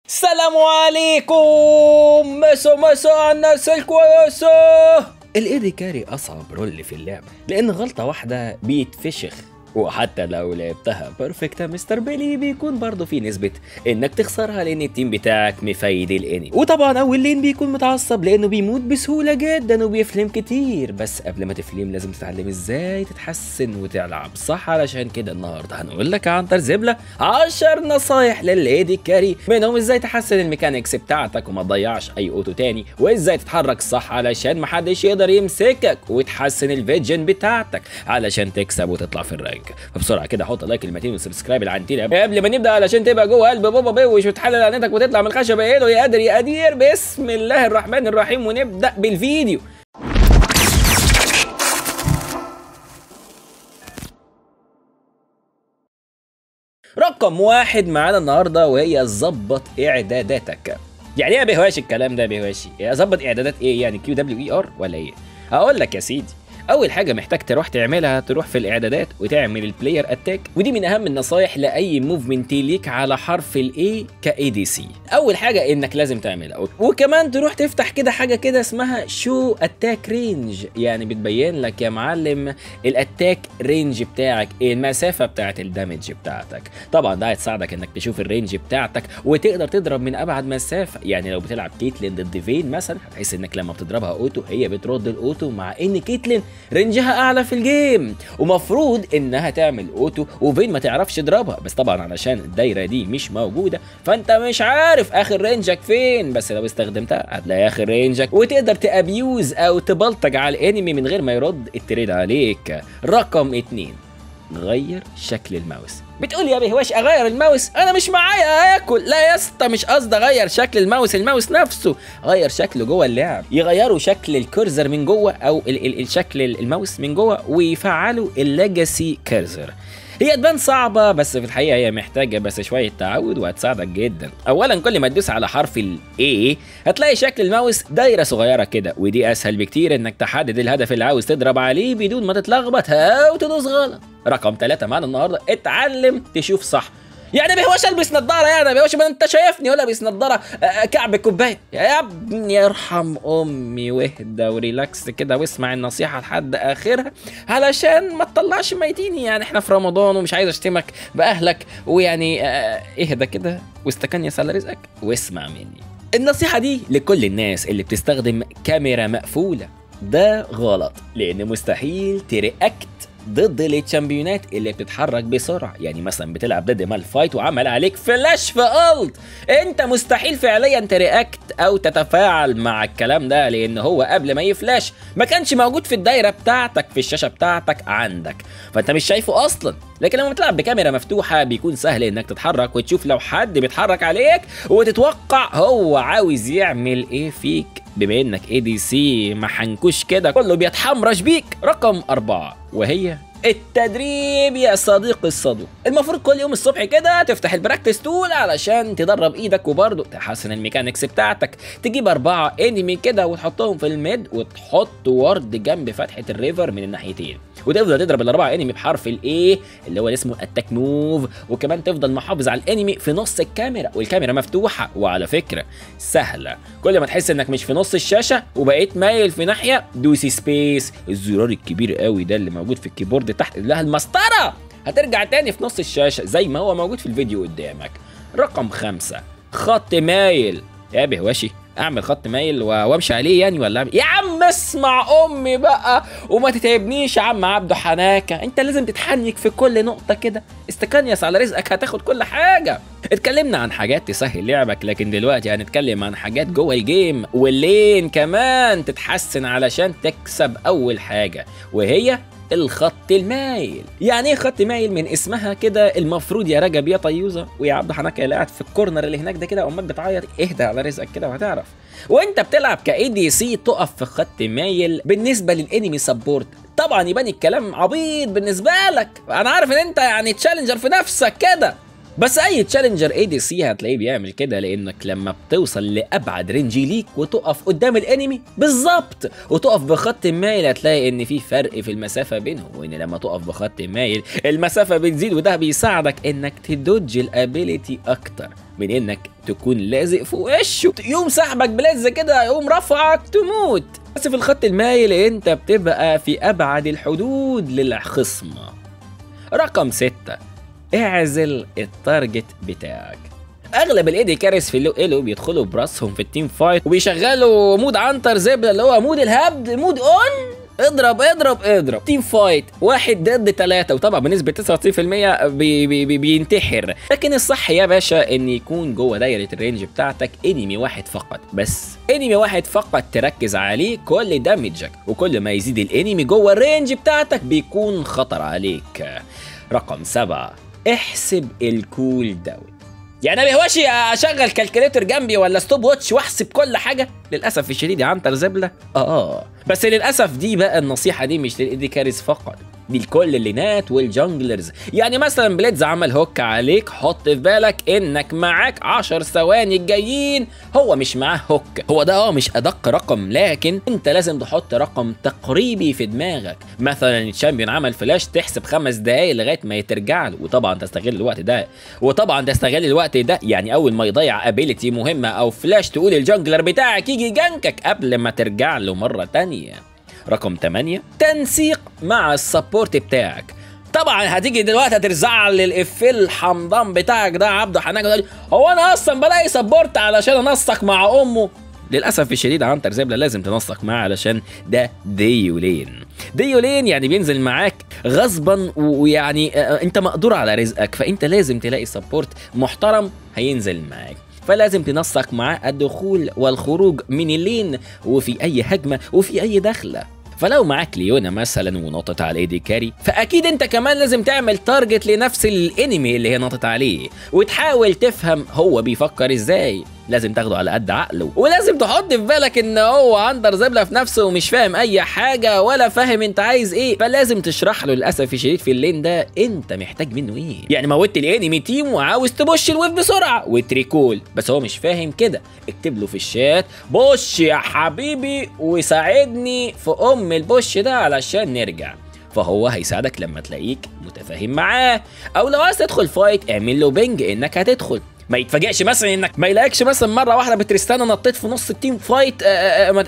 السلام عليكم. مسا الناس الكويسة. الايدي كاري اصعب رول في اللعبة لان غلطة واحدة بيتفشخ، وحتى لو لعبتها بيرفكت مستر بيلي بيكون برضه في نسبة انك تخسرها لان التيم بتاعك مفايد الاني. وطبعا اول لين بيكون متعصب لانه بيموت بسهولة جدا وبيفلم كتير، بس قبل ما تفلم لازم تتعلم ازاي تتحسن وتلعب صح. علشان كده النهارده هنقول لك عن ترزبلة 10 نصايح للايدي كاري، منهم ازاي تحسن الميكانيكس بتاعتك وما تضيعش اي اوتو تاني، وازاي تتحرك صح علشان محدش يقدر يمسكك، وتحسن الفيجن بتاعتك علشان تكسب وتطلع في الرانك. فبسرعه كده حط لايك كلمتين وسبسكرايب العنتيله قبل ما نبدا علشان تبقى جوه قلب بابا بيوش وتحلل عينتك وتطلع من الخشبه ايده يا قادر يا قدير. بسم الله الرحمن الرحيم ونبدا بالفيديو. رقم 1 معانا النهارده وهي ظبط اعداداتك. يعني ايه يا بهواش الكلام ده يا بهواشي؟ ظبط اعدادات ايه يعني؟ QWER ولا ايه؟ هقول لك يا سيدي. اول حاجه محتاج تروح تعملها تروح في الاعدادات وتعمل البلاير اتاك، ودي من اهم النصايح لاي موفمنت ليك على حرف الاي كاي دي سي. اول حاجه انك لازم تعملها، وكمان تروح تفتح كده حاجه كده اسمها شو اتاك رينج، يعني بتبين لك يا معلم الاتاك رينج بتاعك، المسافه بتاعت الدمج بتاعتك. طبعا ده هيساعدك انك تشوف الرينج بتاعتك وتقدر تضرب من ابعد مسافه. يعني لو بتلعب كيتلين ضد فين مثلا هتحس انك لما بتضربها اوتو هي بترد الاوتو، مع ان كيتلين رينجها اعلى في الجيم ومفروض انها تعمل اوتو وفين ما تعرفش تضربها، بس طبعا علشان الدايره دي مش موجوده فانت مش عارف اخر رينجك فين، بس لو استخدمتها هتلاقي اخر رينجك وتقدر تابيوز او تبلطج على الانمي من غير ما يرد التريد عليك. رقم 2 غير شكل الماوس. بتقول يا بهواش اغير الماوس؟ انا مش معايا اكل. لا يا اسطى مش قصدي اغير شكل الماوس نفسه، غير شكله جوه اللعب. يغيروا شكل الكيرزر من جوه او الشكل الماوس من جوه ويفعلوا الليجاسي كيرزر. هي تبان صعبة بس في الحقيقة هي محتاجة بس شوية تعود وهتساعدك جدا. أولا كل ما تدوس على حرف ال A هتلاقي شكل الماوس دايرة صغيرة كده، ودي أسهل بكتير إنك تحدد الهدف اللي عاوز تضرب عليه بدون ما تتلخبط أو تدوس غلط. رقم 3 معانا النهاردة اتعلم تشوف صح. يعني بهواش البس نضاره؟ يعني بهواش ما انت شايفني ولا البس نضاره كعب كوبايه؟ يا ابني يرحم امي واهدى وريلاكس كده واسمع النصيحه لحد اخرها علشان ما تطلعش ميتين. يعني احنا في رمضان ومش عايز اشتمك باهلك، ويعني اهدى كده واستكن يا سال رزقك واسمع مني. النصيحه دي لكل الناس اللي بتستخدم كاميرا مقفوله. ده غلط لان مستحيل ترياكت ضد التشامبيونات اللي بتتحرك بسرعه. يعني مثلا بتلعب ضد مال فايت وعمل عليك فلاش في الت، انت مستحيل فعليا ترياكت او تتفاعل مع الكلام ده لان هو قبل ما يفلاش ما كانش موجود في الدايره بتاعتك في الشاشه بتاعتك عندك، فانت مش شايفه اصلا. لكن لما بتلعب بكاميرا مفتوحه بيكون سهل انك تتحرك وتشوف لو حد بيتحرك عليك وتتوقع هو عاوز يعمل ايه فيك، بما انك اي دي سي محنكوش كده كله بيتحمرش بيك. رقم 4 وهي التدريب يا صديقي الصدوق. المفروض كل يوم الصبح كده تفتح البراكتس تول علشان تدرب ايدك وبرضه تحسن الميكانيكس بتاعتك. تجيب 4 انمي كده وتحطهم في الميد وتحط ورد جنب فتحة الريفر من الناحيتين، وتفضل تضرب ال4 انمي بحرف الاي اللي هو اسمه اتاك موف، وكمان تفضل محافظ على الانمي في نص الكاميرا والكاميرا مفتوحة. وعلى فكرة سهلة، كل ما تحس انك مش في نص الشاشة وبقيت مايل في ناحية دوسي سبيس، الزرار الكبير قوي ده اللي موجود في الكيبورد تحت لها المسطرة، هترجع تاني في نص الشاشة زي ما هو موجود في الفيديو قدامك. رقم 5 خط مايل. يا بهواشي اعمل خط مايل وامشي عليه يعني ولا يا عم اسمع امي بقى وما تتعبنيش يا عم عبده حناكه، انت لازم تتحنك في كل نقطه كده، استكنيس على رزقك هتاخد كل حاجه. اتكلمنا عن حاجات تسهل لعبك، لكن دلوقتي هنتكلم عن حاجات جوه الجيم واللين كمان تتحسن علشان تكسب. اول حاجه وهي الخط المايل. يعني ايه خط مايل؟ من اسمها كده المفروض يا رجب يا طيوزه ويا عبد حناكه اللي قاعد في الكورنر اللي هناك ده كده امك بتعيط، اهدى على رزقك كده وهتعرف. وانت بتلعب كاي دي سي تقف في خط مايل بالنسبه للانمي سبورت. طبعا يبان الكلام عبيط بالنسبه لك، انا عارف ان انت يعني تشالنجر في نفسك كده، بس اي تشالنجر اي دي سي هتلاقيه بيعمل كده، لانك لما بتوصل لابعد رينج ليك وتقف قدام الانمي بالظبط وتقف بخط مايل هتلاقي ان في فرق في المسافه بينهم، وان لما تقف بخط مايل المسافه بتزيد، وده بيساعدك انك تدوج الابيليتي اكتر. من انك تكون لازق في وشه، يقوم سحبك بلز كده، يقوم رفعك تموت. بس في الخط المايل انت بتبقى في ابعد الحدود للخصم. رقم 6، اعزل التارجت بتاعك. اغلب الايدي كاريس في اللو ايلو بيدخلوا براسهم في التيم فايت وبيشغلوا مود عنتر زبله اللي هو مود الهبد، مود اون، اضرب اضرب اضرب. تيم فايت 1 ضد 3، وطبعا بنسبه 99% بينتحر. لكن الصح يا باشا ان يكون جوه دايره الرينج بتاعتك انمي واحد فقط، بس انمي واحد فقط تركز عليه كل دامجك، وكل ما يزيد الانمي جوه الرينج بتاعتك بيكون خطر عليك. رقم 7، احسب الكول داون. يعني ما بيهواش اشغل كالكوليتر جنبي ولا ستوب واتش واحسب كل حاجه؟ للاسف الشديد يا عنتر زبله. بس للاسف دي بقى النصيحه دي مش للايدي كاريز فقط، دي لكل اللينات والجانجلرز. يعني مثلا بليدز عمل هوك عليك، حط في بالك انك معاك 10 ثواني الجايين هو مش معاه هوك. هو ده مش ادق رقم، لكن انت لازم تحط رقم تقريبي في دماغك. مثلا الشامبيون عمل فلاش، تحسب 5 دقايق لغايه ما يترجع له، وطبعا تستغل الوقت ده. يعني اول ما يضيع ابيليتي مهمه او فلاش تقول الجانجلر بتاعك يجي جنكك قبل ما ترجع له مره تانية. رقم 8، تنسيق مع السبورت بتاعك. طبعا هتيجي دلوقتي هترزع لي الافيه الحمضان بتاعك ده عبده حناجي، هو انا اصلا بلاقي سبورت علشان انسق مع امه؟ للاسف الشديد عنتر زبله لازم تنسق معاه علشان ده ديولين يعني بينزل معاك غصبا، ويعني انت مقدور على رزقك، فانت لازم تلاقي سبورت محترم هينزل معاك، فلازم تنسق معاه الدخول والخروج من اللين، وفي اي هجمه وفي اي دخله. فلو معاك ليونا مثلا ونطت على ايدي كاري، فاكيد انت كمان لازم تعمل تارجت لنفس الانمي اللي هي نطت عليه، وتحاول تفهم هو بيفكر ازاي. لازم تاخده على قد عقله، ولازم تحط في بالك ان هو عنتر زبله في نفسه ومش فاهم اي حاجه ولا فاهم انت عايز ايه، فلازم تشرح له للاسف الشديد في اللين ده انت محتاج منه ايه. يعني موتت الانمي تيم وعاوز تبوش الويف بسرعه وتريكول، بس هو مش فاهم كده. اكتب له في الشات بوش يا حبيبي وساعدني في البوش ده علشان نرجع، فهو هيساعدك لما تلاقيك متفاهم معاه. او لو عايز تدخل فايت اعمل له بنج انك هتدخل، ما يتفاجئش مثلا انك ما يلاقيكش مثلا مره واحده بتريستانا نطيت في نص التيم فايت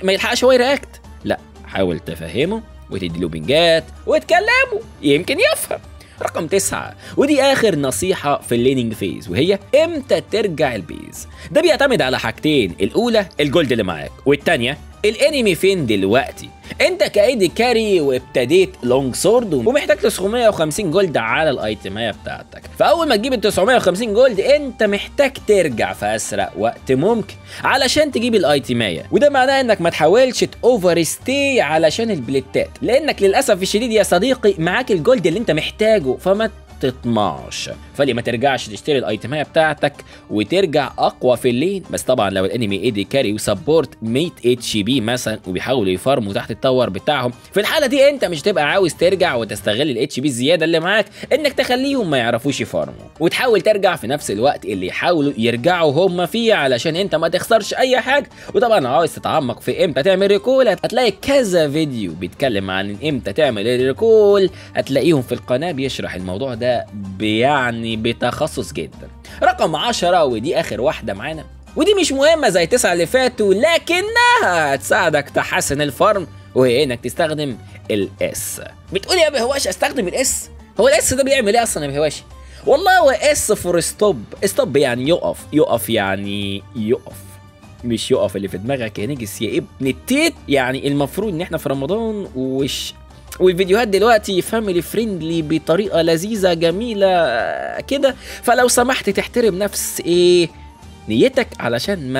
ما يلحقش هو يرياكت. لا، حاول تفهمه وتدي له بنجات وتكلمه يمكن يفهم. رقم 9، ودي اخر نصيحه في الليننج فيز، وهي امتى ترجع البيز. ده بيعتمد على حاجتين، الاولى الجولد اللي معاك، والتانيه الانمي فين دلوقتي. انت كايدي كاري وابتديت لونج سورد ومحتاج 950 جولد على الايتمايه بتاعتك، فاول ما تجيب ال 950 جولد انت محتاج ترجع في اسرع وقت ممكن علشان تجيب الايتمايه، وده معناه انك ما تحاولش تاوفر ستي علشان البليتات، لانك للاسف الشديد يا صديقي معاك الجولد اللي انت محتاجه، فما تطمعش. فليه ما ترجعش تشتري الايتميه بتاعتك وترجع اقوى في اللين. بس طبعا لو الانمي ايدي كاري وسبورت 100 اتش بي مثلا وبيحاولوا يفارموا تحت التاور بتاعهم، في الحاله دي انت مش تبقى عاوز ترجع وتستغل الاتش بي الزياده اللي معاك انك تخليهم ما يعرفوش يفارموا، وتحاول ترجع في نفس الوقت اللي يحاولوا يرجعوا هم فيه علشان انت ما تخسرش اي حاجه. وطبعا عاوز تتعمق في امتى تعمل ريكول، هتلاقي كذا فيديو بيتكلم عن امتى تعمل الريكول، هتلاقيهم في القناه بيشرح الموضوع ده يعني بتخصص جدا. رقم 10، ودي اخر واحده معانا، ودي مش مهمه زي 9 اللي فاتوا، لكنها هتساعدك تحسن الفارم، وهي انك تستخدم الاس. بتقول يا بهواش استخدم الاس؟ هو الاس ده بيعمل ايه اصلا يا بهواش؟ والله هو اس فور ستوب. ستوب يعني يقف يعني يقف، مش يقف اللي في دماغك يا نجس يا ابن التيت. يعني المفروض ان احنا في رمضان والفيديوهات دلوقتي فاميلي فريندلي بطريقه لذيذه جميله كده، فلو سمحت تحترم نفس نيتك علشان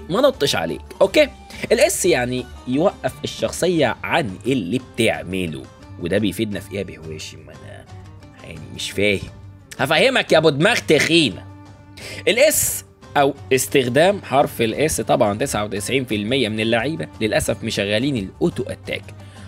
ما نطش عليك. اوكي، الاس يعني يوقف الشخصيه عن اللي بتعمله، وده بيفيدنا في ايه يا بهواشي؟ ما انا يعني مش فاهم، هفهمك يا ابو دماغ تخينه. الاس او استخدام حرف الاس، طبعا 99% من اللعيبه للاسف مشغلين الاوتو اتاك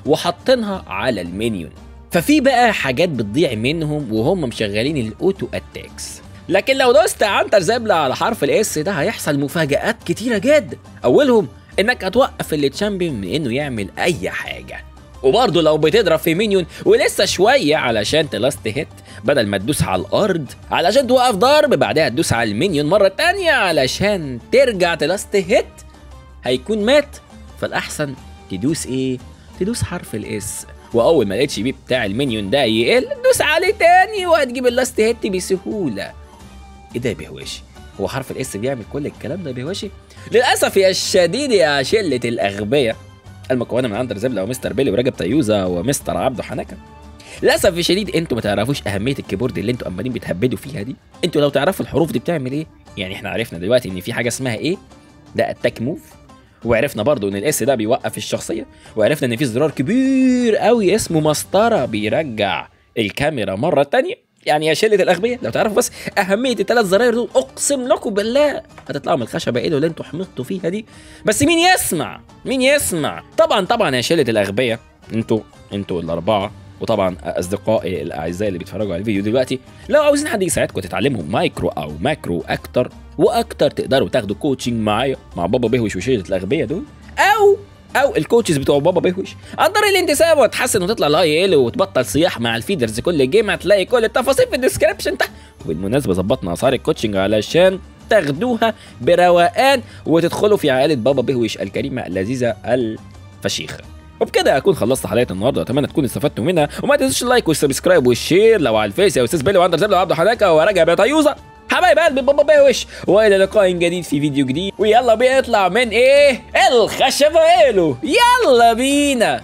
وحاطينها على المنيون، ففي بقى حاجات بتضيع منهم وهم مشغلين الاوتو اتاكس. لكن لو دوست عنتر زبله على حرف الاس ده هيحصل مفاجآت كتيره جدا، اولهم انك هتوقف التشامبيون من انه يعمل اي حاجه، وبرضه لو بتضرب في مينيون ولسه شويه علشان تلاست هيت، بدل ما تدوس على الارض علشان توقف ضرب، بعدها تدوس على المينيون مره تانية علشان ترجع تلاست هيت، هيكون مات. فالاحسن تدوس ايه؟ تدوس حرف الاس، واول ما الاتش بي بتاع المينيون ده يقل دوس عليه تاني وهتجيب اللاست هيت بسهوله. ايه ده يا بهواشي؟ هو حرف الاس بيعمل كل الكلام ده يا بهواشي؟ للاسف يا الشديد يا شله الاغبياء المكونه من اندر زبله ومستر بيلي ورجب طيوزه ومستر عبده حنكه، للاسف الشديد انتوا ما تعرفوش اهميه الكيبورد اللي انتوا عمالين بتهبدوا فيها دي. انتوا لو تعرفوا الحروف دي بتعمل ايه، يعني احنا عرفنا دلوقتي ان في حاجه اسمها ايه، ده اتاك موف، وعرفنا برضو ان الاس ده بيوقف الشخصيه، وعرفنا ان في زرار كبير قوي اسمه مسطره بيرجع الكاميرا مره تانية. يعني يا شله الاغبياء لو تعرفوا بس اهميه الثلاث زراير دول، اقسم لكم بالله هتطلعوا من الخشبه ايه اللي انتوا حمضتوا فيها دي. بس مين يسمع؟ مين يسمع؟ طبعا يا شله الاغبياء، انتوا الاربعه، وطبعا اصدقائي الاعزاء اللي بيتفرجوا على الفيديو دلوقتي، لو عاوزين حد يساعدكم تتعلموا مايكرو او ماكرو اكتر واكتر، تقدروا تاخدوا كوتشنج معايا مع بابا بهوش وشله الاغبياء دول، او الكوتشز بتوع بابا بهوش، عن طريق الانتساب وتحسن وتطلع الهاي ال وتبطل صياح مع الفيدرز كل جيم. هتلاقي كل التفاصيل في الديسكربشن تحت. وبالمناسبه ظبطنا اسعار الكوتشنج علشان تاخدوها بروقان وتدخلوا في عائله بابا بهوش الكريمه اللذيذه الفشيخه. وبكده اكون خلصت حلقه النهارده، اتمنى تكونوا استفدتوا منها، وما تنسوش اللايك والسبسكرايب والشير لو على الفيس يا استاذ بيلي واندر زبله وعبده حنكه ورجب يا طيوزه حبايب قلب بابا بهوش. والى لقاء جديد في فيديو جديد، ويلا بينا نطلع من ايه الخشبه. يلا بينا.